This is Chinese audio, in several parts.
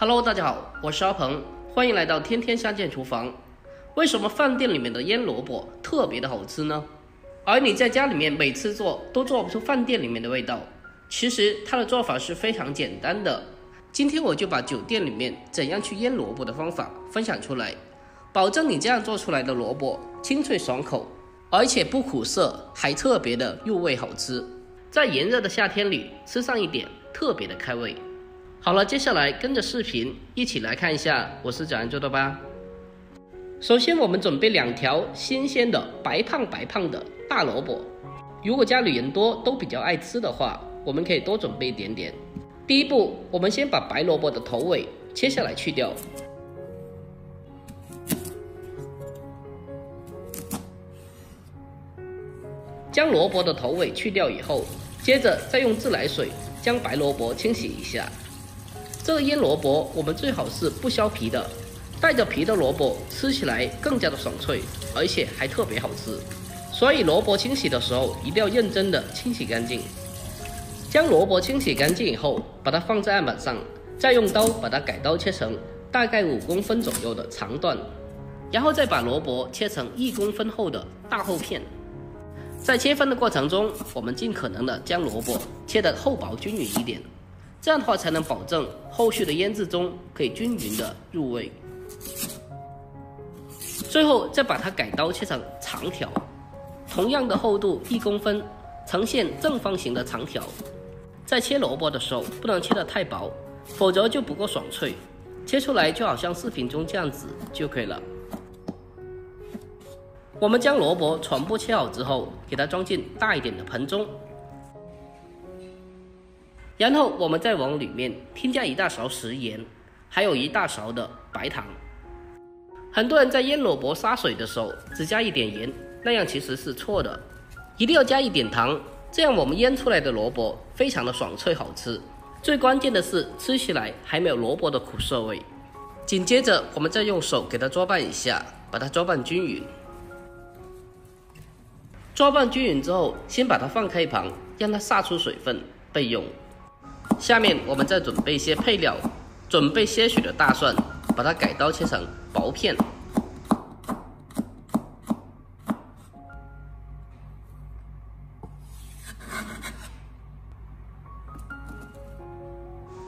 Hello， 大家好，我是阿鹏，欢迎来到天天相见厨房。为什么饭店里面的腌萝卜特别的好吃呢？而你在家里面每次做都做不出饭店里面的味道。其实它的做法是非常简单的。今天我就把酒店里面怎样去腌萝卜的方法分享出来，保证你这样做出来的萝卜清脆爽口，而且不苦涩，还特别的入味好吃。在炎热的夏天里吃上一点，特别的开胃。好了，接下来跟着视频一起来看一下我是怎样做的吧。首先我们准备2条新鲜的白胖的大萝卜，如果家里人多都比较爱吃的话，我们可以多准备一点点。第一步，我们先把白萝卜的头尾切下来去掉，将萝卜的头尾去掉以后，接着再用自来水将白萝卜清洗一下。这个腌萝卜我们最好是不削皮的，带着皮的萝卜吃起来更加的爽脆，而且还特别好吃。所以萝卜清洗的时候一定要认真的清洗干净。将萝卜清洗干净以后，把它放在案板上，再用刀把它改刀切成大概5公分左右的长段，然后再把萝卜切成1公分厚的大厚片。在切分的过程中，我们尽可能的将萝卜切得厚薄均匀一点，这样的话才能保证后续的腌制中可以均匀的入味。最后再把它改刀切成长条，同样的厚度1公分，呈现正方形的长条。在切萝卜的时候不能切得太薄，否则就不够爽脆，切出来就好像视频中这样子就可以了。我们将萝卜全部切好之后，给它装进大一点的盆中，然后我们再往里面添加1大勺食盐，还有1大勺的白糖。很多人在腌萝卜杀水的时候只加1点盐，那样其实是错的，一定要加1点糖，这样我们腌出来的萝卜非常的爽脆好吃。最关键的是吃起来还没有萝卜的苦涩味。紧接着我们再用手给它搅拌一下，把它搅拌均匀。搅拌均匀之后，先把它放开一旁，让它洒出水分备用。下面我们再准备一些配料，准备些许的大蒜，把它改刀切成薄片。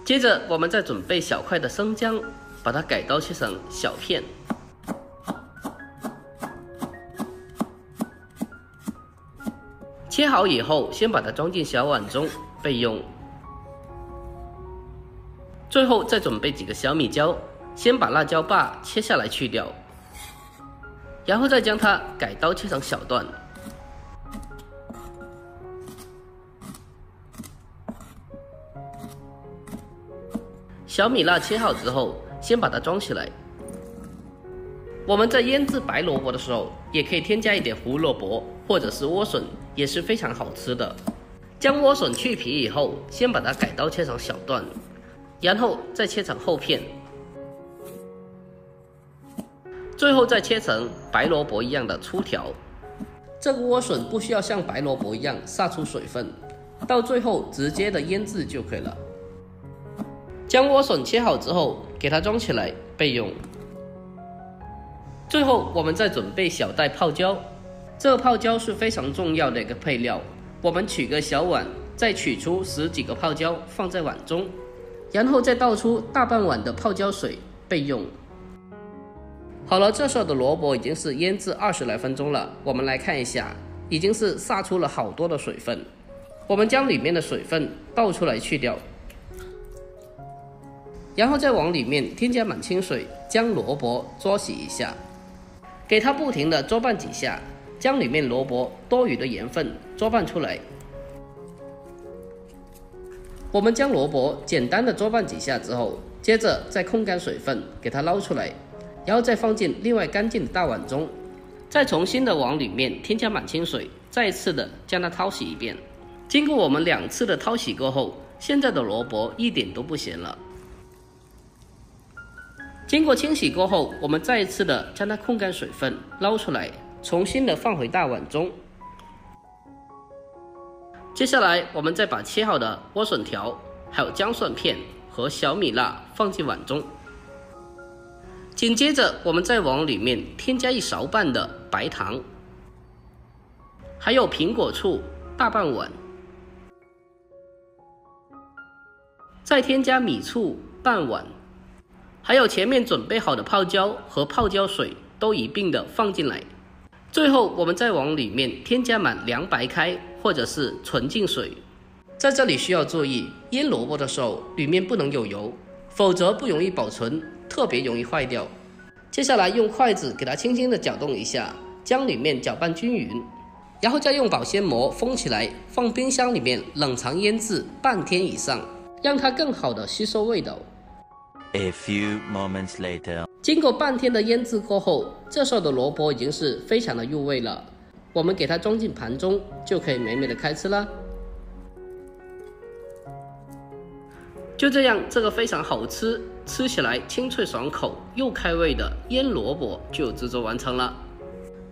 接着我们再准备小块的生姜，把它改刀切成小片。切好以后，先把它装进小碗中备用。最后再准备几个小米椒，先把辣椒把切下来去掉，然后再将它改刀切成小段。小米辣切好之后，先把它装起来。我们在腌制白萝卜的时候，也可以添加一点胡萝卜或者是莴笋，也是非常好吃的。将莴笋去皮以后，先把它改刀切成小段，然后再切成厚片，最后再切成白萝卜一样的粗条。这个莴笋不需要像白萝卜一样洒出水分，到最后直接的腌制就可以了。将莴笋切好之后，给它装起来备用。最后我们再准备小袋泡椒，这个泡椒是非常重要的一个配料。我们取个小碗，再取出10几个泡椒放在碗中，然后再倒出大半碗的泡椒水备用。好了，这时候的萝卜已经是腌制20来分钟了，我们来看一下，已经是洒出了好多的水分。我们将里面的水分倒出来去掉，然后再往里面添加满清水，将萝卜焯洗一下，给它不停的搅拌几下，将里面萝卜多余的盐分搅拌出来。我们将萝卜简单的搅拌几下之后，接着再控干水分，给它捞出来，然后再放进另外干净的大碗中，再重新的往里面添加满清水，再一次的将它淘洗一遍。经过我们2次的淘洗过后，现在的萝卜一点都不咸了。经过清洗过后，我们再一次的将它控干水分捞出来，重新的放回大碗中。接下来我们再把切好的莴笋条还有姜蒜片和小米辣放进碗中。紧接着，我们再往里面添加1勺半的白糖，还有苹果醋大半碗，再添加米醋半碗，还有前面准备好的泡椒和泡椒水都一并的放进来。最后，我们再往里面添加满凉白开或者是纯净水。在这里需要注意，腌萝卜的时候里面不能有油，否则不容易保存，特别容易坏掉。接下来用筷子给它轻轻的搅动一下，将里面搅拌均匀，然后再用保鲜膜封起来，放冰箱里面冷藏腌制半天以上，让它更好的吸收味道。A few moments later， 经过半天的腌制过后，这时候的萝卜已经是非常的入味了，我们给它装进盘中，就可以美美的开吃啦。就这样，这个非常好吃，吃起来清脆爽口又开胃的腌萝卜就制作完成了。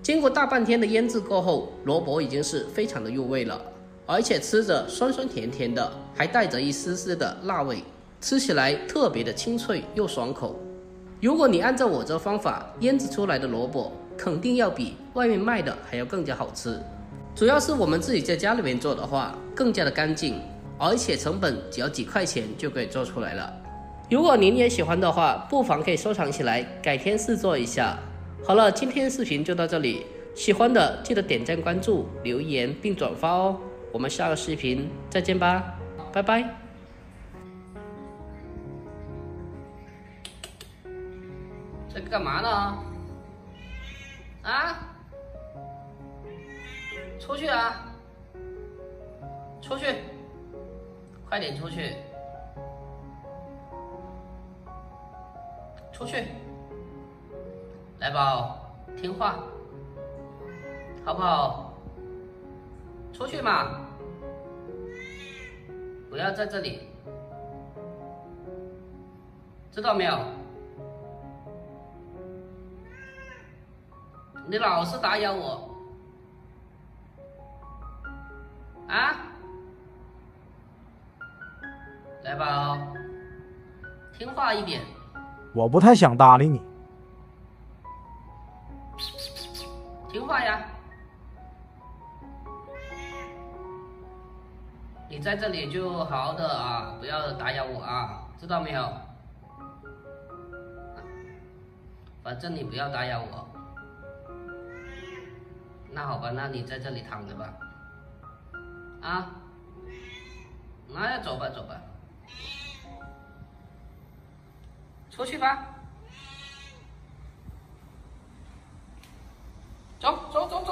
经过大半天的腌制过后，萝卜已经是非常的入味了，而且吃着酸酸甜甜的，还带着一丝丝的辣味，吃起来特别的清脆又爽口。如果你按照我这方法腌制出来的萝卜，肯定要比外面卖的还要更加好吃。主要是我们自己在家里面做的话，更加的干净，而且成本只要几块钱就可以做出来了。如果您也喜欢的话，不妨可以收藏起来，改天试做一下。好了，今天视频就到这里，喜欢的记得点赞、关注、留言并转发哦。我们下个视频再见吧，拜拜。在干嘛呢？啊？出去啊！出去！快点出去！出去！来宝，听话，好不好？出去嘛！不要在这里，知道没有？你老是打扰我，啊？来宝，听话一点。我不太想搭理你。听话呀！你在这里就好好的啊，不要打扰我啊，知道没有？反正你不要打扰我。那好吧，那你在这里躺着吧。啊？那要走吧，走吧。出去吧。走走走走。